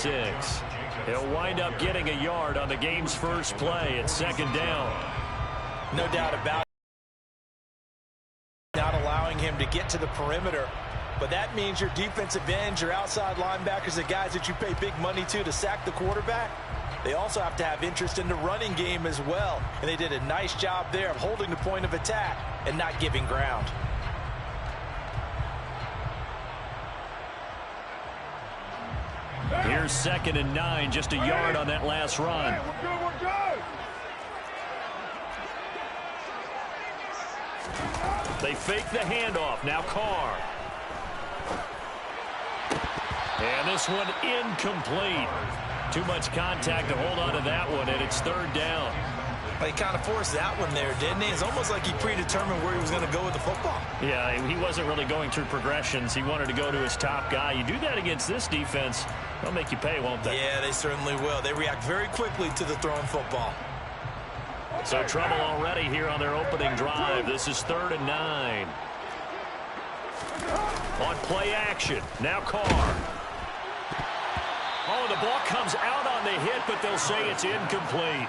6. He'll wind up getting a yard on the game's first play at 2nd down. No doubt about it. Not allowing him to get to the perimeter. But that means your defensive ends, your outside linebackers, the guys that you pay big money to sack the quarterback, they also have to have interest in the running game as well. And they did a nice job there of holding the point of attack and not giving ground. Here's 2nd and 9, just a yard on that last run. We're good. They fake the handoff. Now Carr. And this one incomplete. Too much contact to hold on to that one, and it's 3rd down. He kind of forced that one there, didn't he? It's almost like he predetermined where he was going to go with the football. Yeah, he wasn't really going through progressions. He wanted to go to his top guy. You do that against this defense, they'll make you pay, won't they? Yeah, they certainly will. They react very quickly to the thrown football. So trouble already here on their opening drive. This is 3rd and 9. On play action. Now Carr. Oh, the ball comes out on the hit, but they'll say it's incomplete.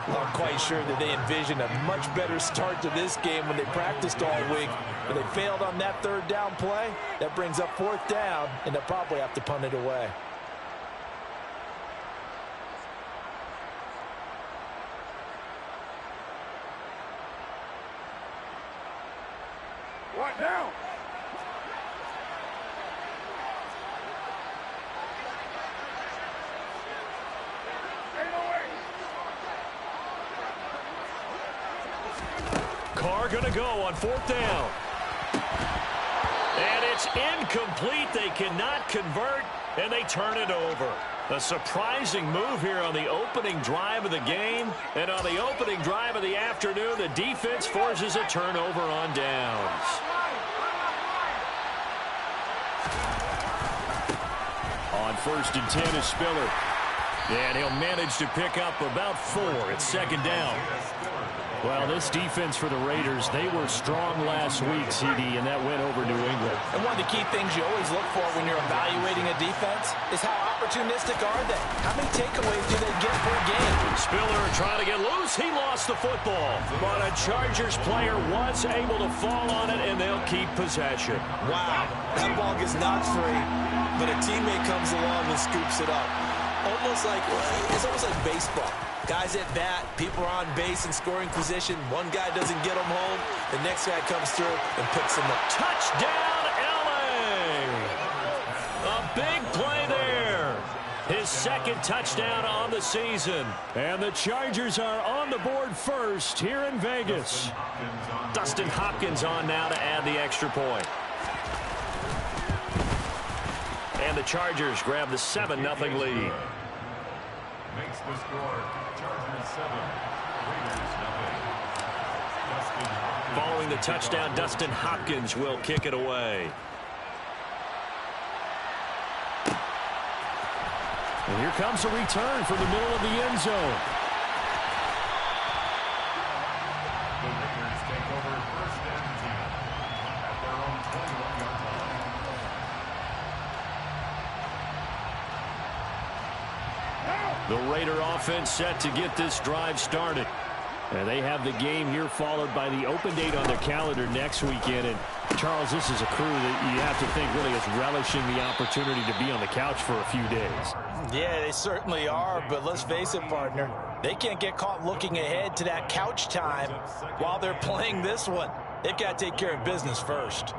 I'm quite sure that they envisioned a much better start to this game when they practiced all week. But they failed on that 3rd down play. That brings up 4th down, and they'll probably have to punt it away. What now? Carr going to go on 4th down. And it's incomplete. They cannot convert, and they turn it over. A surprising move here on the opening drive of the game. And on the opening drive of the afternoon, the defense forces a turnover on downs. On 1st and 10 is Spiller. And he'll manage to pick up about 4 at 2nd down. Well, this defense for the Raiders, they were strong last week, CD, and that went over New England. And one of the key things you always look for when you're evaluating a defense is how opportunistic are they? How many takeaways do they get per game? Spiller trying to get loose. He lost the football. But a Chargers player was able to fall on it, and they'll keep possession. Wow, that ball gets knocked free, but a teammate comes along and scoops it up. It's almost like baseball. Guys at bat, people are on base in scoring position. One guy doesn't get them home. The next guy comes through and picks them up. Touchdown, L.A. A big play there. His 2nd touchdown on the season. And the Chargers are on the board first here in Vegas. Dustin Hopkins on now to add the extra point. And the Chargers grab the 7-0 lead. Makes the score. Chargers 7, Raiders 0. Following the touchdown, Dustin Hopkins will kick it away. And here comes a return from the middle of the end zone. The Raiders take over 1st and 10 at their own 21-yard line. The Raider offense set to get this drive started. And they have the game here followed by the open date on their calendar next weekend. And, Charles, this is a crew that you have to think really is relishing the opportunity to be on the couch for a few days. Yeah, they certainly are, but let's face it, partner. They can't get caught looking ahead to that couch time while they're playing this one. They've got to take care of business first.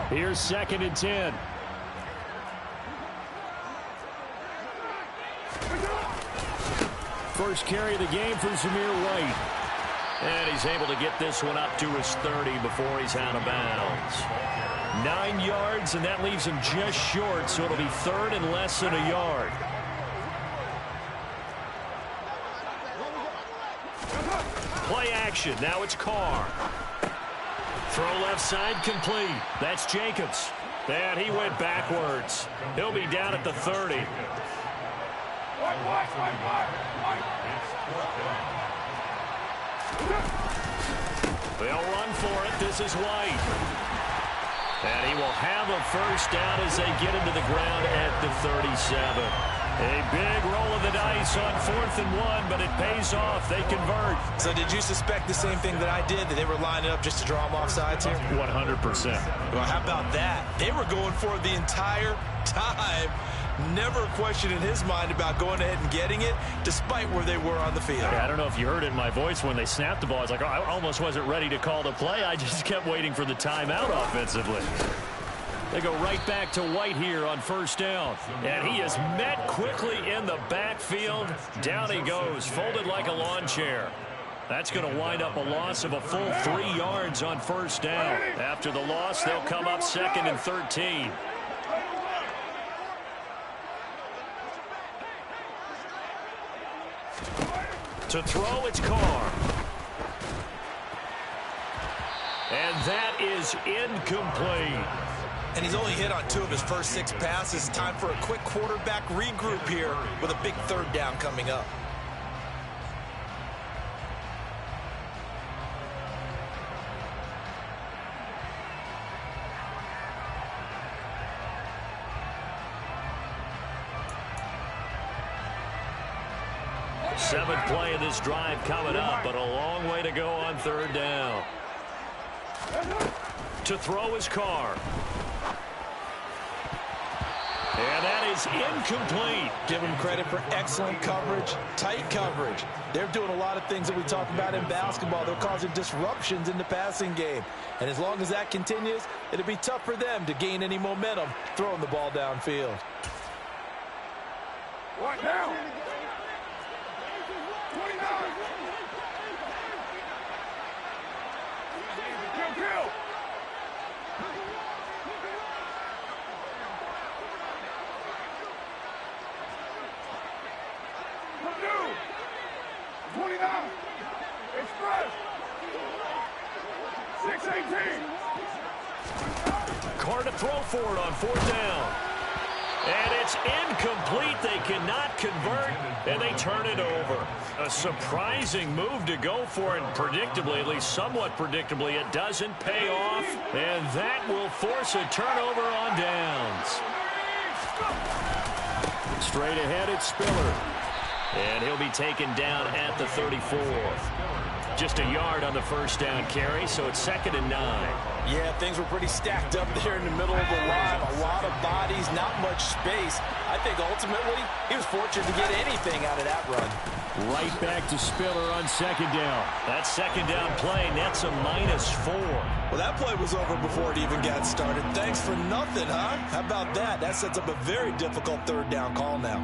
Here's 2nd and 10. First carry of the game for Zamir White. And he's able to get this one up to his 30 before he's out of bounds. 9 yards, and that leaves him just short, so it'll be 3rd and less than a yard. Play action. Now it's Carr. Throw left side complete. That's Jacobs. And he went backwards. He'll be down at the 30. They'll run for it. This is White. And he will have a first down as they get into the ground at the 37. A big roll of the dice on 4th and 1, but it pays off. They convert. So did you suspect the same thing that I did, that they were lining up just to draw them off sides here? 100%. Well, how about that? They were going for it the entire time. Never a question in his mind about going ahead and getting it, despite where they were on the field. Yeah, I don't know if you heard it in my voice when they snapped the ball. I was like, oh, I almost wasn't ready to call the play. I just kept waiting for the timeout offensively. They go right back to White here on first down. And he is met quickly in the backfield. Down he goes, folded like a lawn chair. That's going to wind up a loss of a full 3 yards on first down. After the loss, they'll come up 2nd and 13. To throw, it's Carr. And that is incomplete. And he's only hit on 2 of his first 6 passes. Time for a quick quarterback regroup here with a big 3rd down coming up. Seventh play of this drive coming up, but a long way to go on 3rd down. To throw his Carr. And that is incomplete. Give them credit for excellent coverage, tight coverage. They're doing a lot of things that we talk about in basketball. They're causing disruptions in the passing game. And as long as that continues, it'll be tough for them to gain any momentum throwing the ball downfield. What now? 29. Kill. Purdue. 29. Express. 618. Carr to throw for it on 4th down. And it's incomplete. They cannot convert, and they turn it over. A surprising move to go for, and predictably, at least somewhat predictably, it doesn't pay off. And that will force a turnover on downs. Straight ahead, it's Spiller. And he'll be taken down at the 34. Just a yard on the first down carry, so it's 2nd and 9. Yeah, things were pretty stacked up there in the middle of the line. A lot of bodies, not much space. I think ultimately he was fortunate to get anything out of that run. Right back to Spiller on 2nd down. That 2nd down play nets a -4. Well, that play was over before it even got started. Thanks for nothing, huh? How about that? That sets up a very difficult 3rd down call now.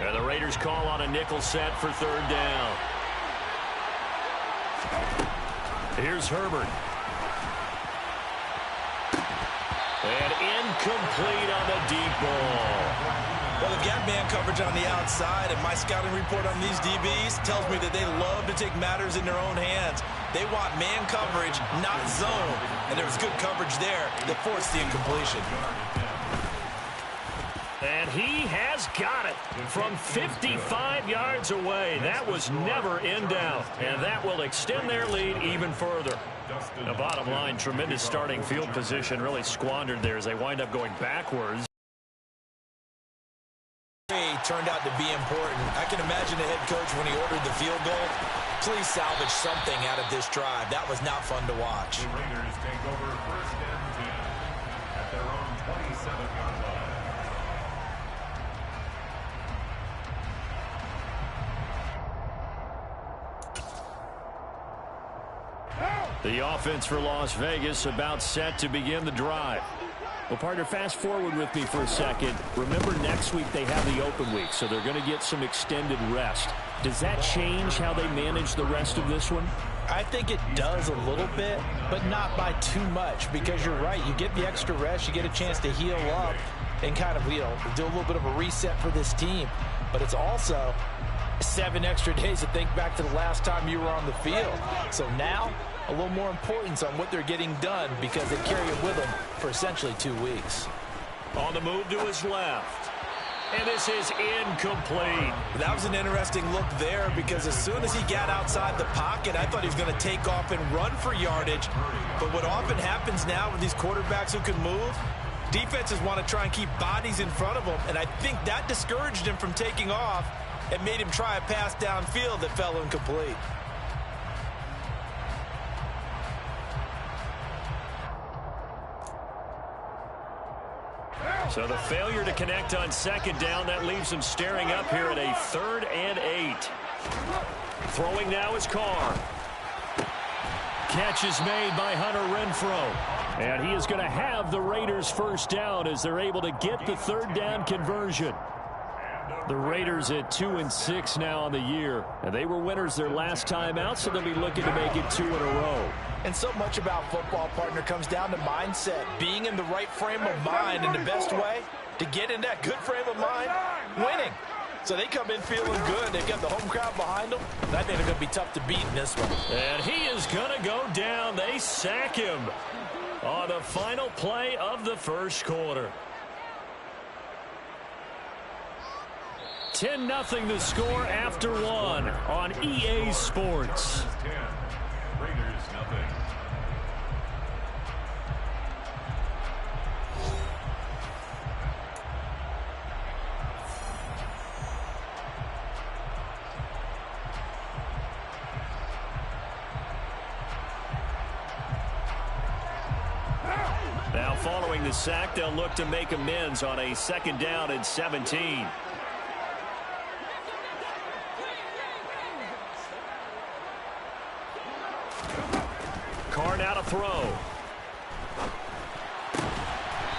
And the Raiders call on a nickel set for 3rd down. Here's Herbert. And incomplete on the deep ball. Well, they've got man coverage on the outside, and my scouting report on these DBs tells me that they love to take matters in their own hands. They want man coverage, not zone. And there was good coverage there that forced the incompletion. And he has got it from 55 yards away. That was never in doubt. And that will extend their lead even further. The bottom line, tremendous starting field position, really squandered there as they wind up going backwards. Turned out to be important. I can imagine the head coach when he ordered the field goal. Please salvage something out of this drive. That was not fun to watch. The Raiders take over 1st and 10 at their own 27-yard line. The offense for Las Vegas about set to begin the drive. Well, partner, fast forward with me for a second. Remember, next week they have the open week, so they're going to get some extended rest. Does that change how they manage the rest of this one? I think it does a little bit, but not by too much, because you're right. You get the extra rest, you get a chance to heal up and kind of, do a little bit of a reset for this team. But it's also 7 extra days to think back to the last time you were on the field. So now, a little more importance on what they're getting done, because they carry it with them for essentially 2 weeks. On the move to his left. And this is incomplete. That was an interesting look there because as soon as he got outside the pocket, I thought he was going to take off and run for yardage. But what often happens now with these quarterbacks who can move, defenses want to try and keep bodies in front of them, and I think that discouraged him from taking off and made him try a pass downfield that fell incomplete. So the failure to connect on second down, that leaves him staring up here at a 3rd and 8. Throwing now is Carr. Catch is made by Hunter Renfrow. And he is going to have the Raiders first down as they're able to get the 3rd down conversion. The Raiders at 2-6 now on the year. And they were winners their last time out, so they'll be looking to make it 2 in a row. And so much about football, partner, comes down to mindset. Being in the right frame of mind, and the best way to get in that good frame of mind, winning. So they come in feeling good. They've got the home crowd behind them. I think they're going to be tough to beat in this one. And he is going to go down. They sack him on the final play of the first quarter. 10-0 the score after 1 on EA Sports. Raiders, nothing. Now following the sack, they'll look to make amends on a 2nd down and 17. Carr now to throw.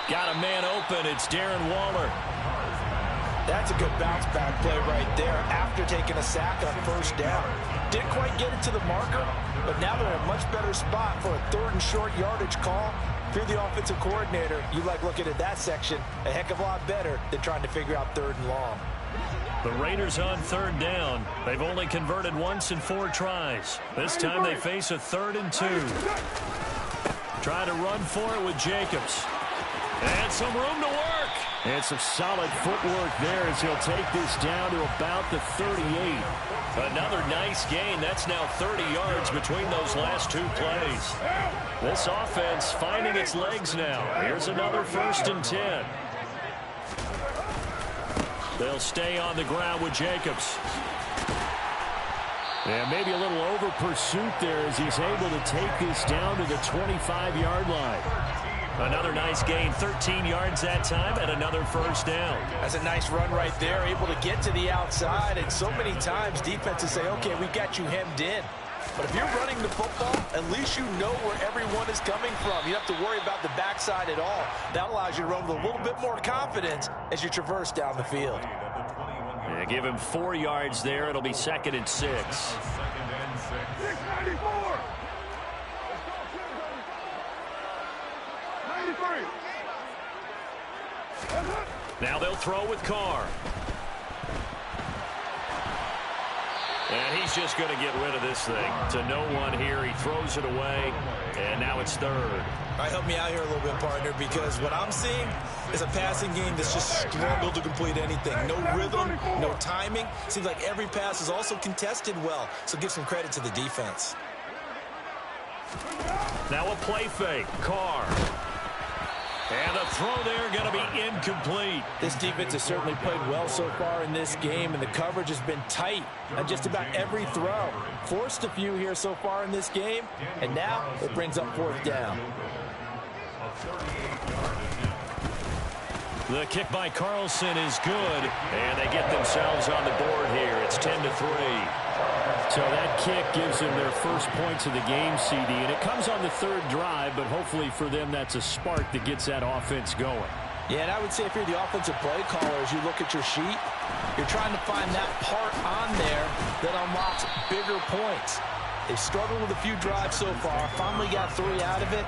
Got a man open. It's Darren Waller. That's a good bounce back play right there after taking a sack on 1st down. Didn't quite get it to the marker, but now they're in a much better spot for a 3rd and short yardage call. If you're the offensive coordinator, you like looking at that section a heck of a lot better than trying to figure out 3rd and long. The Raiders on 3rd down. They've only converted once in 4 tries. This time they face a 3rd and 2. Trying to run for it with Jacobs. And some room to work. And some solid footwork there as he'll take this down to about the 38. Another nice gain. That's now 30 yards between those last 2 plays. This offense finding its legs now. Here's another 1st and 10. They'll stay on the ground with Jacobs. And maybe a little over pursuit there as he's able to take this down to the 25-yard line. Another nice gain, 13 yards that time, and another 1st down. That's a nice run right there, able to get to the outside. And so many times defenses say, okay, we got you hemmed in. But if you're running the football, at least you know where everyone is coming from. You don't have to worry about the backside at all. That allows you to run with a little bit more confidence as you traverse down the field. Yeah, give him 4 yards there. It'll be 2nd and 6. 2nd and 6. 694. 93. Now they'll throw with Carr. And he's just going to get rid of this thing. To no one here. He throws it away. And now it's 3rd. All right, help me out here a little bit, partner, because what I'm seeing is a passing game that's just struggled to complete anything. No rhythm, no timing. Seems like every pass is also contested well. So give some credit to the defense. Now a play fake. Carr. And the throw there going to be incomplete. This defense has certainly played well so far in this game, and the coverage has been tight on just about every throw. Forced a few here so far in this game, and now it brings up 4th down. The kick by Carlson is good, and they get themselves on the board here. It's 10-3. So that kick gives them their first points of the game, CD, and it comes on the 3rd drive, but hopefully for them that's a spark that gets that offense going. Yeah, and I would say if you're the offensive play caller, as you look at your sheet, you're trying to find that part on there that unlocks bigger points. They've struggled with a few drives so far, finally got 3 out of it.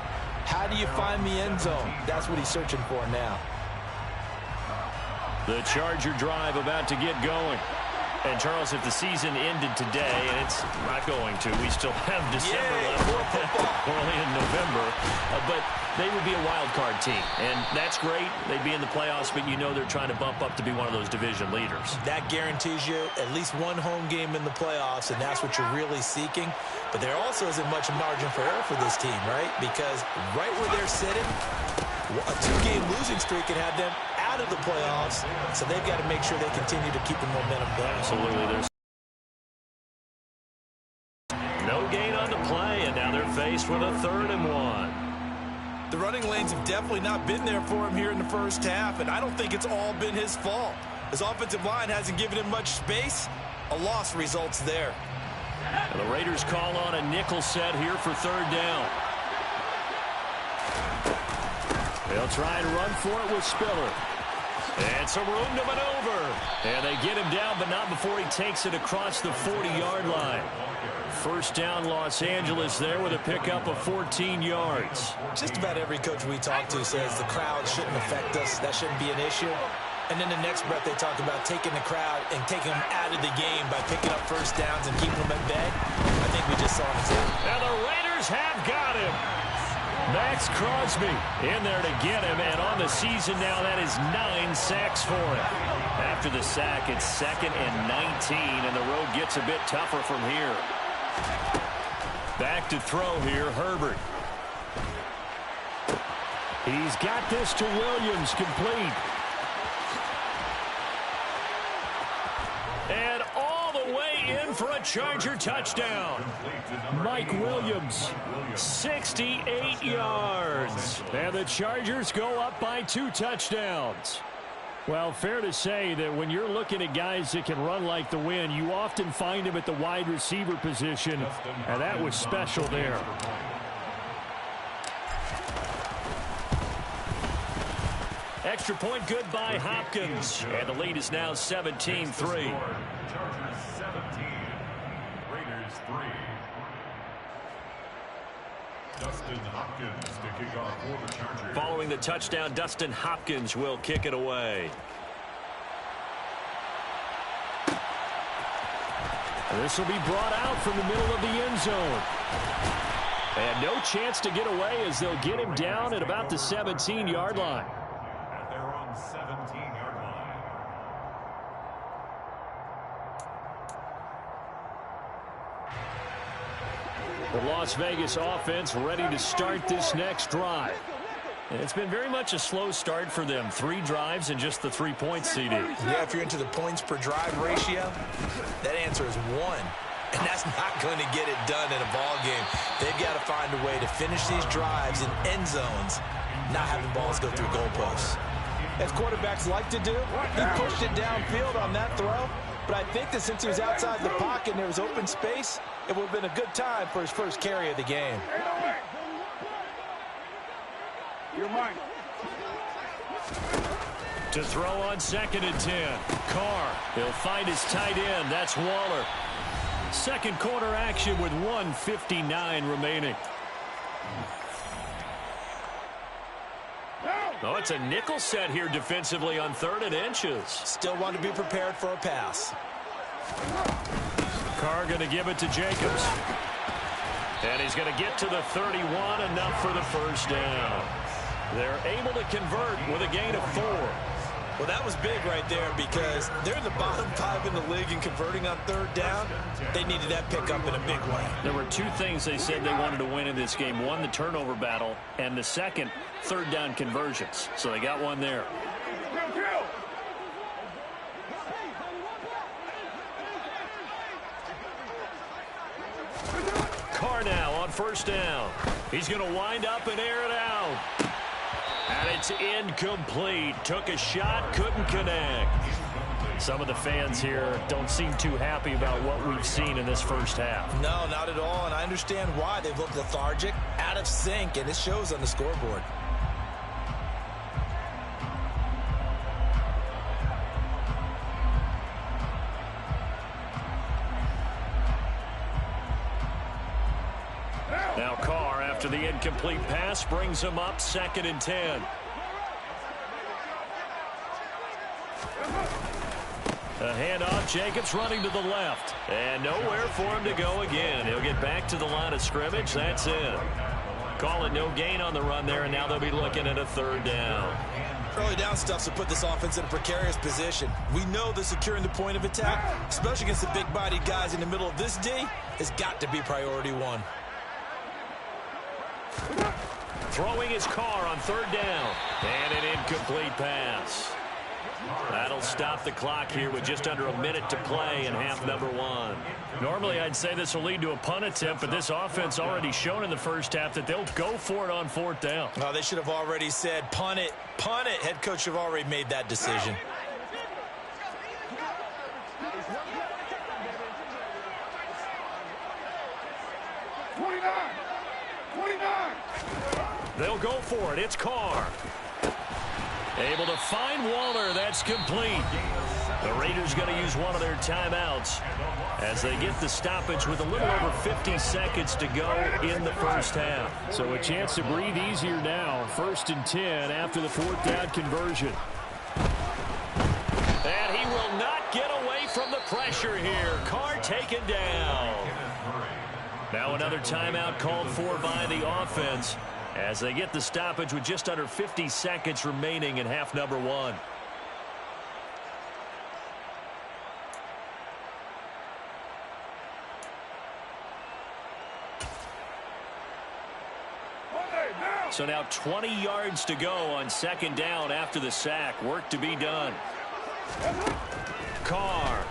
How do you find the end zone? That's what he's searching for now. The Charger drive about to get going. And, Charles, if the season ended today, and it's not going to, we still have December left, early in November. But they would be a wild card team, and that's great. They'd be in the playoffs, but you know they're trying to bump up to be one of those division leaders. That guarantees you at least one home game in the playoffs, and that's what you're really seeking. But there also isn't much margin for error for this team, right? Because right where they're sitting, a 2-game losing streak can have them out of the playoffs, so they've got to make sure they continue to keep the momentum going. Absolutely. There's no gain on the play, and now they're faced with a 3rd and 1. The running lanes have definitely not been there for him here in the first half, and I don't think it's all been his fault. His offensive line hasn't given him much space. A loss results there. And the Raiders call on a nickel set here for 3rd down. They'll try and run for it with Spiller. And some room to maneuver. And they get him down, but not before he takes it across the 40-yard line. First down, Los Angeles there with a pickup of 14 yards. Just about every coach we talk to says the crowd shouldn't affect us. That shouldn't be an issue. And then the next breath they talk about taking the crowd and taking them out of the game by picking up first downs and keeping them at bay. I think we just saw an example. And the Raiders have got him. Max Crosby in there to get him, and on the season now, that is 9 sacks for him. After the sack, it's 2nd and 19, and the road gets a bit tougher from here. Back to throw here, Herbert. He's got this to Williams, complete. And all the way in for a Charger touchdown. Mike Williams, 68 yards. And the Chargers go up by 2 touchdowns. Well, fair to say that when you're looking at guys that can run like the wind, you often find them at the wide receiver position, and that was special there. Extra point good by Hopkins, and the lead is now 17-3. Chargers 17, Raiders 3. Dustin Hopkins to kick off for the Chargers. Following the touchdown, Dustin Hopkins will kick it away. This will be brought out from the middle of the end zone. And no chance to get away as they'll get him down at about the 17-yard line. At their own 17-yard line. The Las Vegas offense ready to start this next drive. And it's been very much a slow start for them. 3 drives and just the 3 points, CD. Yeah, if you're into the points per drive ratio, that answer is 1. And that's not going to get it done in a ball game. They've got to find a way to finish these drives in end zones, not having balls go through goalposts. As quarterbacks like to do, he pushed it downfield on that throw. But I think that since he was outside the pocket and there was open space, it would have been a good time for his first carry of the game. You're mine. To throw on 2nd and 10. Carr, he'll find his tight end. That's Waller. Second quarter action with 1:59 remaining. Oh, it's a nickel set here defensively on 3rd and inches. Still want to be prepared for a pass. Carr going to give it to Jacobs. And he's going to get to the 31, enough for the first down. They're able to convert with a gain of 4. Well, that was big right there because they're in the bottom 5 in the league in converting on 3rd down. They needed that pickup in a big way. There were 2 things they said they wanted to win in this game. One, the turnover battle, and the second, 3rd down conversions. So they got one there. Carr now on 1st down. He's going to wind up and air it out. And it's incomplete. Took a shot, couldn't connect. Some of the fans here don't seem too happy about what we've seen in this first half. No, not at all, and I understand why. They look lethargic, out of sync, and it shows on the scoreboard. Now Carr, after the incomplete pass, brings him up 2nd and 10. A handoff, Jacobs running to the left. And nowhere for him to go again. He'll get back to the line of scrimmage. That's it. Call it no gain on the run there, and now they'll be looking at a third down. Early down stuff to put this offense in a precarious position. We know that securing the point of attack, especially against the big-bodied guys in the middle of this D, has got to be priority one. Throwing his car on third down. And an incomplete pass. That'll stop the clock here with just under a minute to play in half number one. Normally, I'd say this will lead to a punt attempt, but this offense already shown in the first half that they'll go for it on fourth down. Oh, they should have already said, punt it, punt it. Head coach should have already made that decision. They'll go for it. It's Carr. Able to find Waller. That's complete. The Raiders going to use one of their timeouts as they get the stoppage with a little over 50 seconds to go in the first half. So a chance to breathe easier now. 1st and 10 after the fourth down conversion. And he will not get away from the pressure here. Carr taken down. Now another timeout called for by the offense as they get the stoppage with just under 50 seconds remaining in half number one. So now 20 yards to go on second down after the sack. Work to be done. Carr.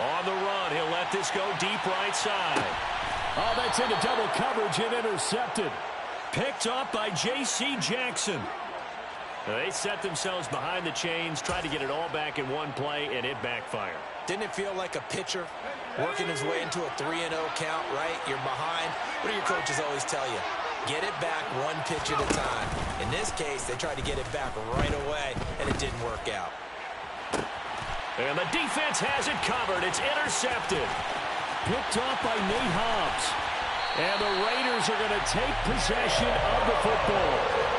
On the run, he'll let this go deep right side. Oh, that's into double coverage and intercepted. Picked up by J.C. Jackson. They set themselves behind the chains, tried to get it all back in one play, and it backfired. Didn't it feel like a pitcher working his way into a 3-0 count, right? You're behind. What do your coaches always tell you? Get it back one pitch at a time. In this case, they tried to get it back right away, and it didn't work out. And the defense has it covered. It's intercepted. Picked off by Nate Hobbs. And the Raiders are going to take possession of the football.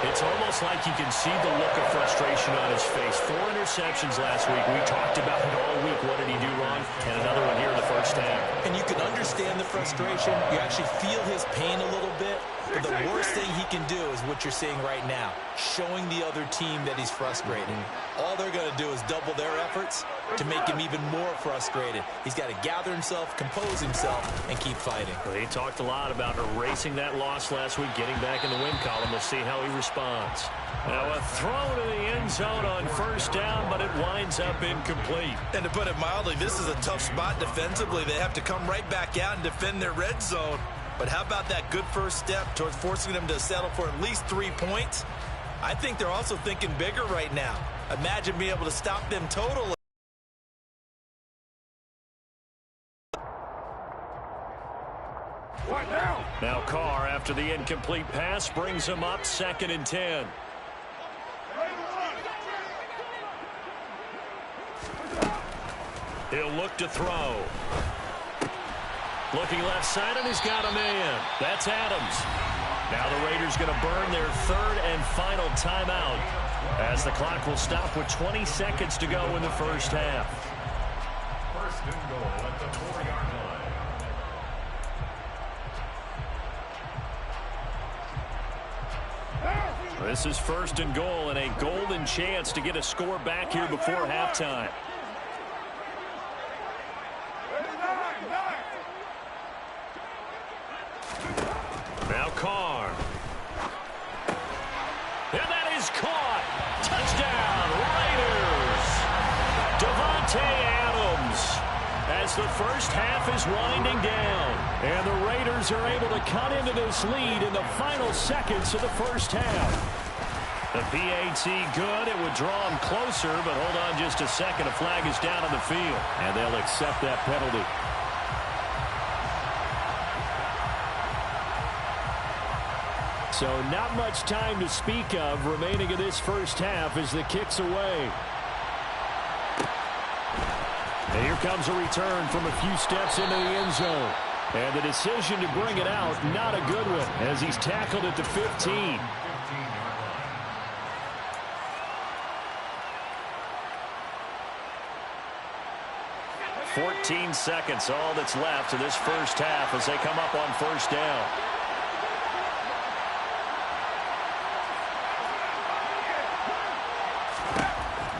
It's almost like you can see the look of frustration on his face. 4 interceptions last week. We talked about it all week. What did he do wrong? And another one here in the first half. And you can understand the frustration. You actually feel his pain a little bit. But the worst thing he can do is what you're seeing right now, showing the other team that he's frustrated. All they're going to do is double their efforts to make him even more frustrated. He's got to gather himself, compose himself, and keep fighting. Well, he talked a lot about erasing that loss last week, getting back in the win column. We'll see how he responds. Now a throw to the end zone on first down, but it winds up incomplete. And to put it mildly, this is a tough spot defensively. They have to come right back out and defend their red zone. But how about that good first step towards forcing them to settle for at least 3 points? I think they're also thinking bigger right now. Imagine being able to stop them totally. Now Carr, after the incomplete pass, brings him up 2nd and 10. He'll look to throw. Looking left side, and he's got a man. That's Adams. Now the Raiders going to burn their 3rd and final timeout as the clock will stop with 20 seconds to go in the first half. 1st and goal at the 4-yard line. This is 1st and goal and a golden chance to get a score back here before halftime. Now Carr. And that is caught. Touchdown, Raiders. Davante Adams as the first half is winding down. And the Raiders are able to cut into this lead in the final seconds of the first half. The PAT good. It would draw them closer, but hold on just a second. A flag is down on the field. And they'll accept that penalty. So not much time to speak of remaining in this first half as the kick's away. And here comes a return from a few steps into the end zone. And the decision to bring it out, not a good one, as he's tackled at the 15. 14 seconds, all that's left in this first half as they come up on first down.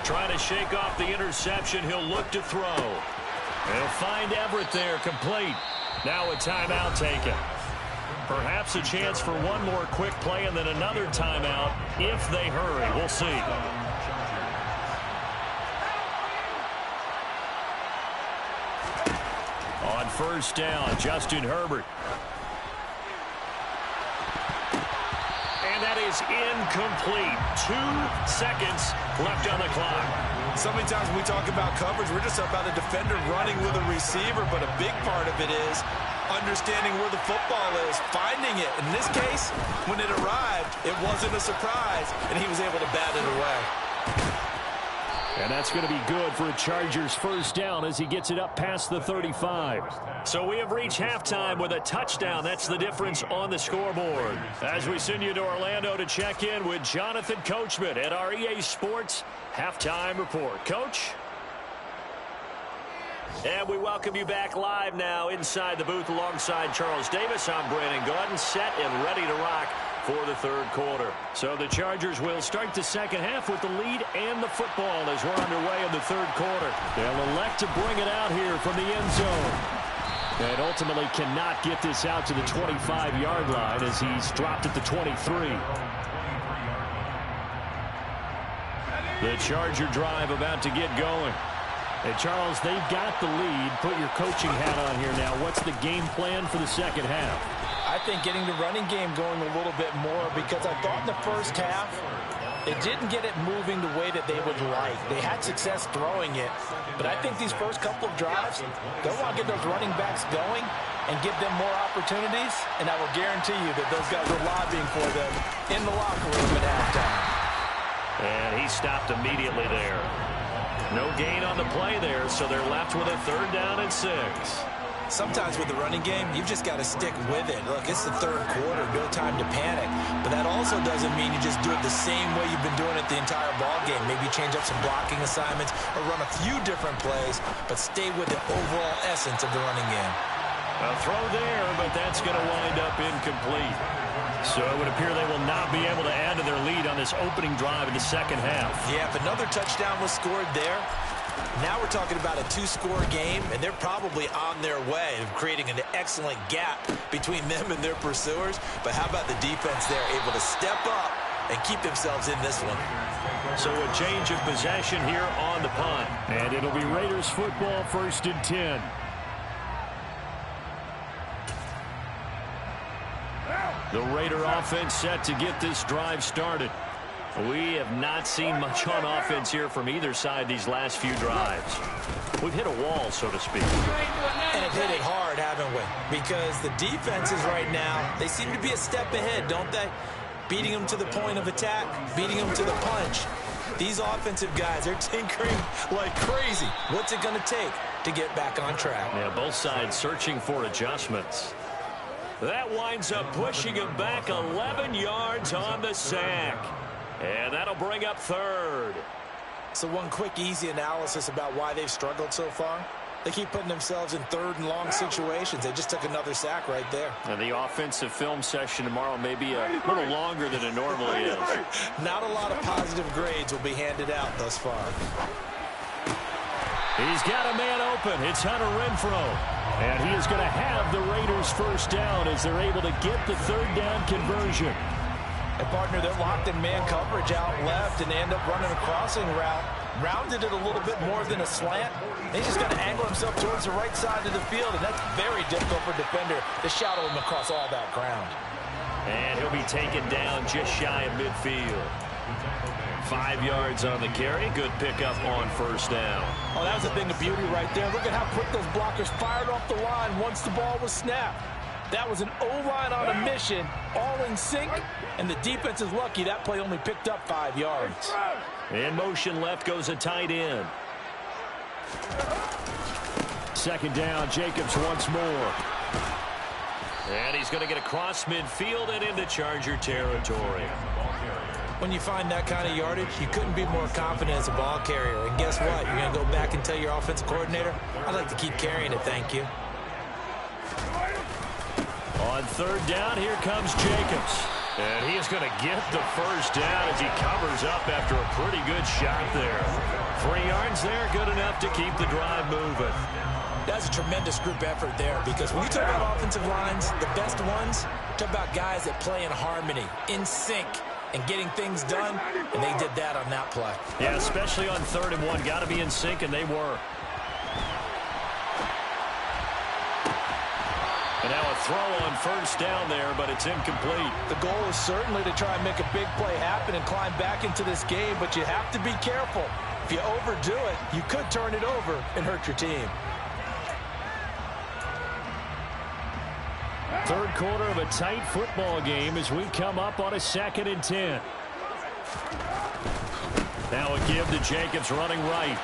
Trying to shake off the interception. He'll look to throw. He'll find Everett there, complete. Now a timeout taken. Perhaps a chance for one more quick play and then another timeout if they hurry. We'll see. On first down, Justin Herbert. And that is incomplete. 2 seconds left on the clock. So many times when we talk about coverage, we're just about a defender running with a receiver, but a big part of it is understanding where the football is, finding it. In this case, when it arrived, it wasn't a surprise, and he was able to bat it away. And that's going to be good for a Chargers first down as he gets it up past the 35. So we have reached halftime with a touchdown. That's the difference on the scoreboard. As we send you to Orlando to check in with Jonathan Coachman at our EA Sports Halftime Report. Coach? And we welcome you back live now inside the booth alongside Charles Davis. I'm Brandon Gaudin, set and ready to rock for the third quarter. So the Chargers will start the second half with the lead and the football as we're underway in the third quarter. They'll elect to bring it out here from the end zone. And ultimately cannot get this out to the 25-yard line as he's dropped at the 23. The Charger drive about to get going. Hey, Charles, they've got the lead. Put your coaching hat on here now. What's the game plan for the second half? I think getting the running game going a little bit more, because I thought in the first half they didn't get it moving the way that they would like. They had success throwing it, but I think these first couple of drives, they'll want to get those running backs going and give them more opportunities, and I will guarantee you that those guys are lobbying for them in the locker room at halftime. And he stopped immediately there. No gain on the play there, so they're left with a 3rd down and 6. Sometimes with the running game, you've just got to stick with it. Look, it's the third quarter, no time to panic. But that also doesn't mean you just do it the same way you've been doing it the entire ball game. Maybe change up some blocking assignments or run a few different plays, but stay with the overall essence of the running game. A throw there, but that's going to wind up incomplete. So it would appear they will not be able to add to their lead on this opening drive in the second half. Yeah, if another touchdown was scored there, now we're talking about a 2-score game, and they're probably on their way of creating an excellent gap between them and their pursuers. But how about the defense there, able to step up and keep themselves in this one? So a change of possession here on the punt. And it'll be Raiders football, 1st and 10. The Raider offense set to get this drive started. We have not seen much on offense here from either side these last few drives. We've hit a wall, so to speak. And have hit it hard, haven't we? Because the defenses right now, they seem to be a step ahead, don't they? Beating them to the point of attack, beating them to the punch. These offensive guys, they're tinkering like crazy. What's it going to take to get back on track? Yeah, both sides searching for adjustments. That winds up pushing him back 11 yards on the sack. And that'll bring up 3rd. So one quick, easy analysis about why they've struggled so far. They keep putting themselves in 3rd and long situations. They just took another sack right there. And the offensive film session tomorrow may be a little longer than it normally is. Not a lot of positive grades will be handed out thus far. He's got a man open. It's Hunter Renfrow. And he is going to have the Raiders first down as they're able to get the 3rd down conversion. And partner, they're locked in man coverage out left, and they end up running a crossing route. Rounded it a little bit more than a slant. He's just going to angle himself towards the right side of the field, and that's very difficult for a defender to shadow him across all that ground. And he'll be taken down just shy of midfield. 5 yards on the carry. Good pickup on first down. Oh, that was a thing of beauty right there. Look at how quick those blockers fired off the line once the ball was snapped. That was an O-line on a mission, all in sync, and the defense is lucky that play only picked up 5 yards. In motion left goes a tight end. 2nd down, Jacobs once more. And he's going to get across midfield and into Charger territory. When you find that kind of yardage, you couldn't be more confident as a ball carrier. And guess what? You're going to go back and tell your offensive coordinator, I'd like to keep carrying it, thank you. On third down, here comes Jacobs. And he is going to get the first down as he covers up after a pretty good shot there. 3 yards there, good enough to keep the drive moving. That's a tremendous group effort there, because when you talk about offensive lines, the best ones, talk about guys that play in harmony, in sync, and getting things done, and they did that on that play. Yeah, especially on 3rd and 1. Got to be in sync, and they were. And now a throw on first down there, but it's incomplete. The goal is certainly to try and make a big play happen and climb back into this game, but you have to be careful. If you overdo it, you could turn it over and hurt your team. Third quarter of a tight football game as we come up on a 2nd and 10. Now a give to Jacobs running right.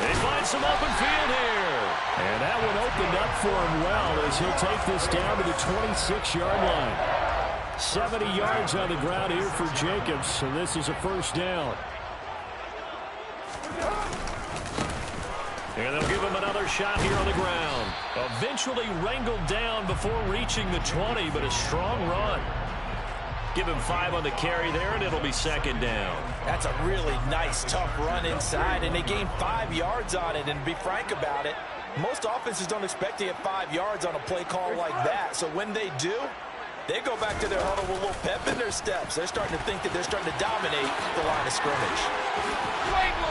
They find some open field here. And that one opened up for him well as he'll take this down to the 26-yard line. 70 yards on the ground here for Jacobs, so this is a first down. And they'll give him another shot here on the ground. Eventually wrangled down before reaching the 20, but a strong run. Give him 5 on the carry there, and it'll be 2nd down. That's a really nice, tough run inside, and they gained 5 yards on it. And to be frank about it, most offenses don't expect to get 5 yards on a play call like that. So when they do, they go back to their huddle with a little pep in their steps. They're starting to think that they're starting to dominate the line of scrimmage.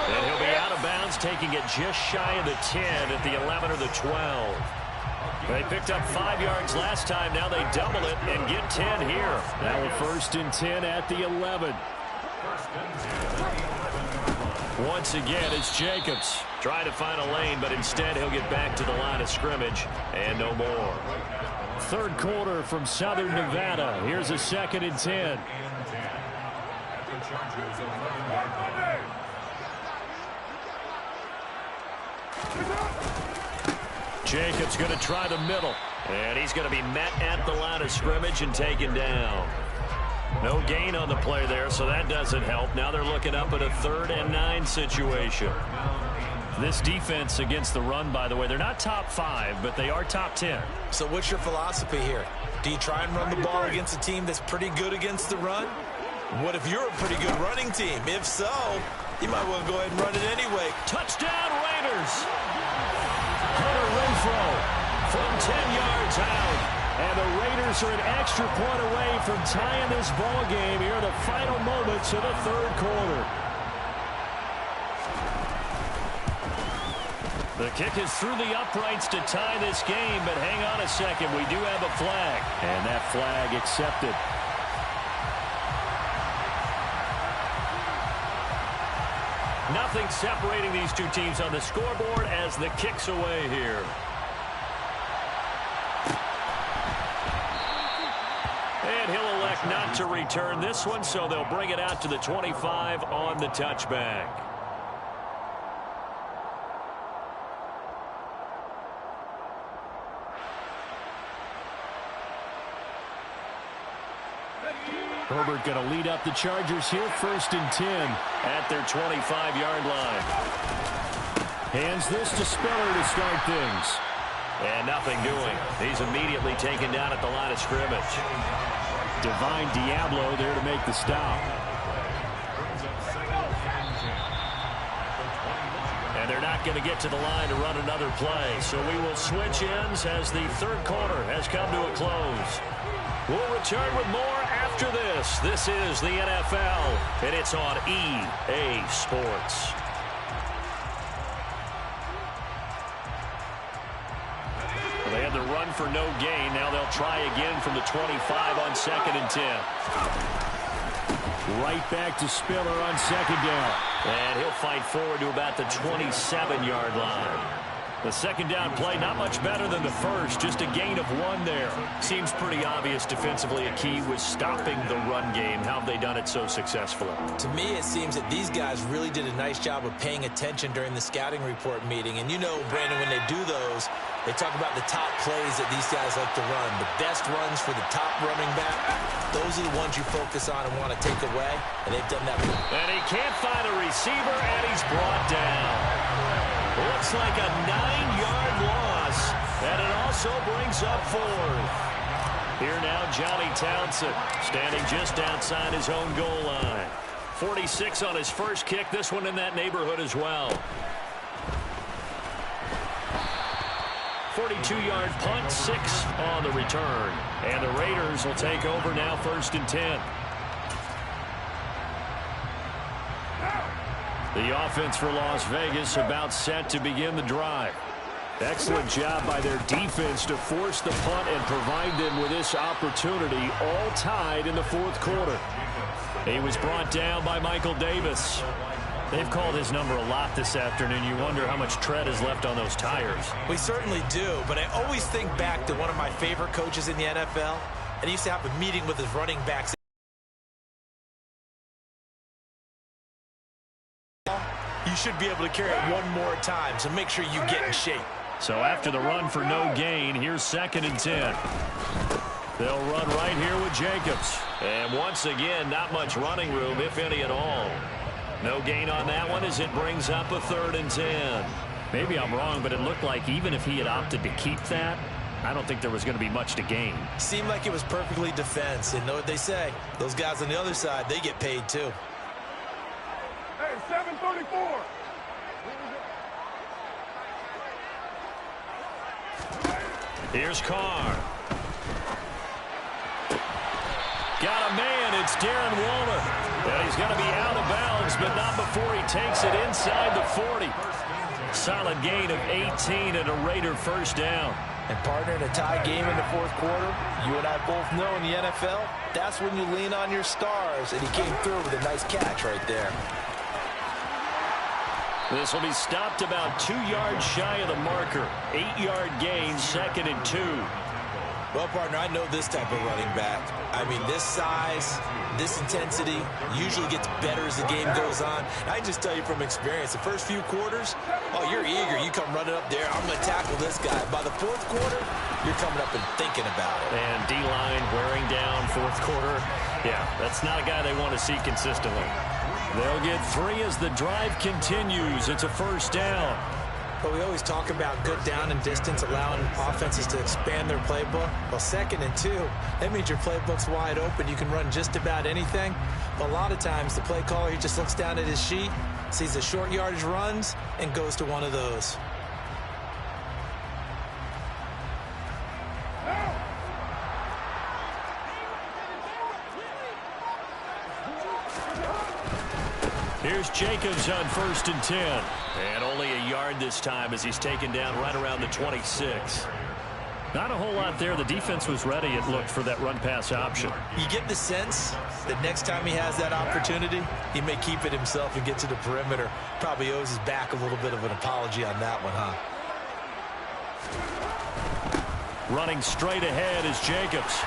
And he'll be out of bounds, taking it just shy of the 10 at the 11 or the 12. They picked up 5 yards last time. Now they double it and get 10 here. Now a 1st and 10 at the 11. Once again, it's Jacobs. Trying to find a lane, but instead he'll get back to the line of scrimmage and no more. Third quarter from Southern Nevada. Here's a 2nd and 10. Jacobs going to try the middle. And he's going to be met at the line of scrimmage and taken down. No gain on the play there, so that doesn't help. Now they're looking up at a 3rd and 9 situation. This defense against the run, by the way, they're not top 5, but they are top 10. So what's your philosophy here? Do you try and run the ball against a team that's pretty good against the run? What if you're a pretty good running team? If so, you might well go ahead and run it anyway. Touchdown, Raiders! Hunter Renfrow from 10 yards out. And the Raiders are an extra point away from tying this ball game here in the final moments of the 3rd quarter. The kick is through the uprights to tie this game, but hang on a second. We do have a flag. And that flag accepted. Nothing separating these two teams on the scoreboard as the kick's away here. And he'll elect not to return this one, so they'll bring it out to the 25 on the touchback. Herbert going to lead up the Chargers here, 1st and 10 at their 25-yard line. Hands this to Spiller to start things. And nothing doing. He's immediately taken down at the line of scrimmage. Divine Diablo there to make the stop. And they're not going to get to the line to run another play. So we will switch ends as the 3rd quarter has come to a close. We'll return with more after this. This is the NFL, and it's on EA Sports. Well, they had the run for no gain. Now they'll try again from the 25 on 2nd and 10. Right back to Spiller on 2nd down. And he'll fight forward to about the 27-yard line. The 2nd down play, not much better than the first, just a gain of 1 there. Seems pretty obvious defensively a key was stopping the run game. How have they done it so successfully? To me, it seems that these guys really did a nice job of paying attention during the scouting report meeting. And you know, Brandon, when they do those, They talk about the top plays that these guys like to run. The best runs for the top running back, those are the ones you focus on and want to take away, and they've done that. And he can't find a receiver, and he's brought down. Looks like a 9-yard loss, and it also brings up 4th. Here now, Johnny Townsend, standing just outside his own goal line. 46 on his first kick, this one in that neighborhood as well. 42-yard punt, 6 on the return. And the Raiders will take over now, 1st and 10. The offense for Las Vegas about set to begin the drive. Excellent job by their defense to force the punt and provide them with this opportunity, all tied in the 4th quarter. He was brought down by Michael Davis. They've called his number a lot this afternoon. You wonder how much tread is left on those tires. We certainly do, but I always think back to one of my favorite coaches in the NFL, and he used to have a meeting with his running backs. You should be able to carry it one more time, so make sure you get in shape. So after the run for no gain, here's 2nd and 10. They'll run right here with Jacobs. And once again, not much running room, if any at all. No gain on that one as it brings up a 3rd and 10. Maybe I'm wrong, but it looked like even if he had opted to keep that, I don't think there was going to be much to gain. Seemed like it was perfectly defense. And know what they say? Those guys on the other side, they get paid too. Hey, 734. Here's Carr. Got a man. It's Darren Waller. And he's going to be out of bounds, but not before he takes it inside the 40. Solid gain of 18 and a Raider 1st down. And partner, in a tie game in the 4th quarter, you and I both know in the NFL, that's when you lean on your stars. And he came through with a nice catch right there. This will be stopped about 2 yards shy of the marker. 8-yard gain, 2nd and 2. Well, partner, I know this type of running back. I mean, this size, this intensity usually gets better as the game goes on. I just tell you from experience, the first few quarters, oh, you're eager. You come running up there, I'm going to tackle this guy. By the 4th quarter, you're coming up and thinking about it. And D-line wearing down 4th quarter. Yeah, that's not a guy they want to see consistently. They'll get 3 as the drive continues. It's a 1st down. But we always talk about good down and distance, allowing offenses to expand their playbook. Well, 2nd and 2, that means your playbook's wide open. You can run just about anything. But a lot of times, the play caller, he just looks down at his sheet, sees the short yardage runs, and goes to one of those. Here's Jacobs on 1st and 10. And only a yard this time as he's taken down right around the 26. Not a whole lot there. The defense was ready, it looked, for that run-pass option. You get the sense that next time he has that opportunity, he may keep it himself and get to the perimeter. Probably owes his back a little bit of an apology on that one, huh? Running straight ahead is Jacobs.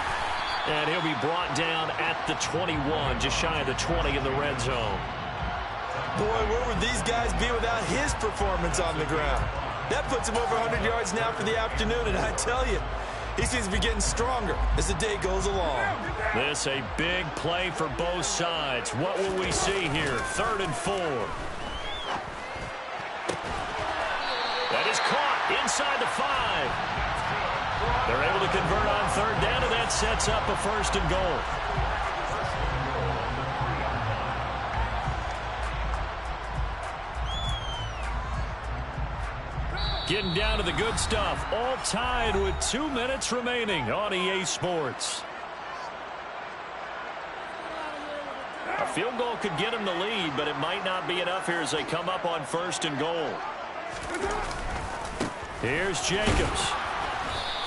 And he'll be brought down at the 21, just shy of the 20 in the red zone. Boy, where would these guys be without his performance on the ground? That puts him over 100 yards now for the afternoon, and I tell you, he seems to be getting stronger as the day goes along. This a big play for both sides. What will we see here? 3rd and 4. That is caught inside the 5. They're able to convert on 3rd down, and that sets up a 1st and goal. Getting down to the good stuff. All tied with 2 minutes remaining on EA Sports. A field goal could get him the lead, but it might not be enough here as they come up on 1st and goal. Here's Jacobs.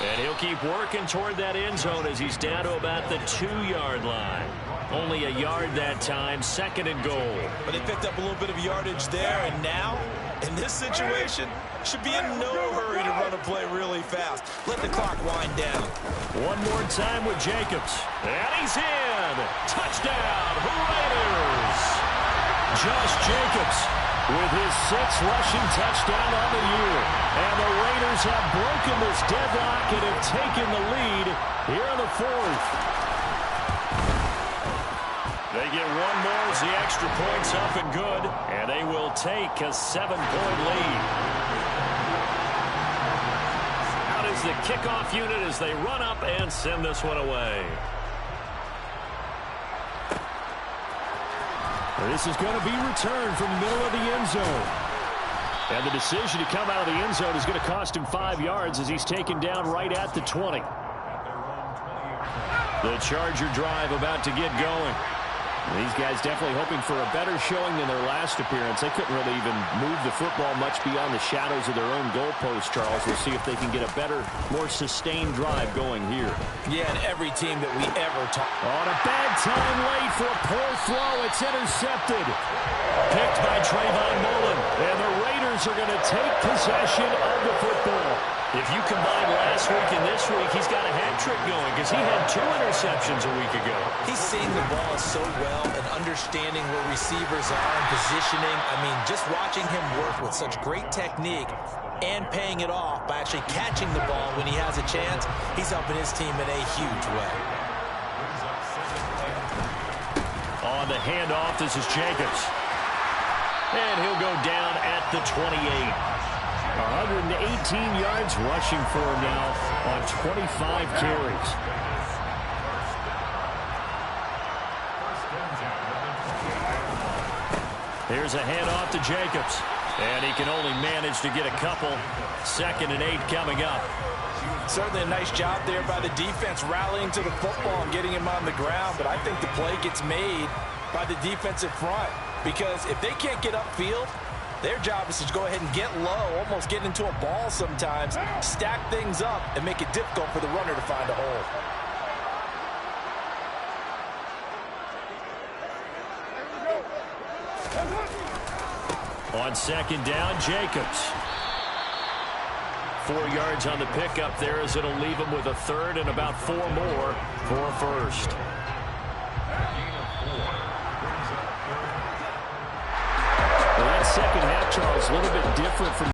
And he'll keep working toward that end zone as he's down to about the 2-yard line. Only a yard that time, 2nd and goal. But they picked up a little bit of yardage there, and now, in this situation, should be in no hurry to run a play really fast. Let the clock wind down. One more time with Jacobs. And he's in. Touchdown, Raiders. Josh Jacobs with his 6th rushing touchdown on the year. And the Raiders have broken this deadlock and have taken the lead here in the 4th. They get one more as the extra point's up and good, and they will take a 7-point lead. Out is the kickoff unit as they run up and send this one away. This is going to be returned from the middle of the end zone. And the decision to come out of the end zone is going to cost him 5 yards as he's taken down right at the 20. The Charger drive about to get going. These guys definitely hoping for a better showing than their last appearance. They couldn't really even move the football much beyond the shadows of their own goalpost, Charles. We'll see if they can get a better, more sustained drive going here. Yeah, and every team that we ever talk. On a bad time late for a poor throw. It's intercepted. Picked by Trayvon Mullen. And the Raiders are going to take possession of the football. If you combine last week and this week, he's got a hat trick going because he had 2 interceptions a week ago. He's seeing the ball so well and understanding where receivers are and positioning. I mean, just watching him work with such great technique and paying it off by actually catching the ball when he has a chance, he's helping his team in a huge way. On the handoff, this is Jacobs. And he'll go down at the 28. 118 yards rushing for him now on 25 carries. Here's a handoff to Jacobs. And he can only manage to get a couple. 2nd and 8 coming up. Certainly a nice job there by the defense rallying to the football and getting him on the ground. But I think the play gets made by the defensive front. Because if they can't get upfield, their job is to go ahead and get low, almost get into a ball sometimes, stack things up, and make it difficult for the runner to find a hole. On 2nd down, Jacobs. 4 yards on the pickup there as it'll leave him with a 3rd and about 4 more for a 1st. Well, that second half, Charles, a little bit different from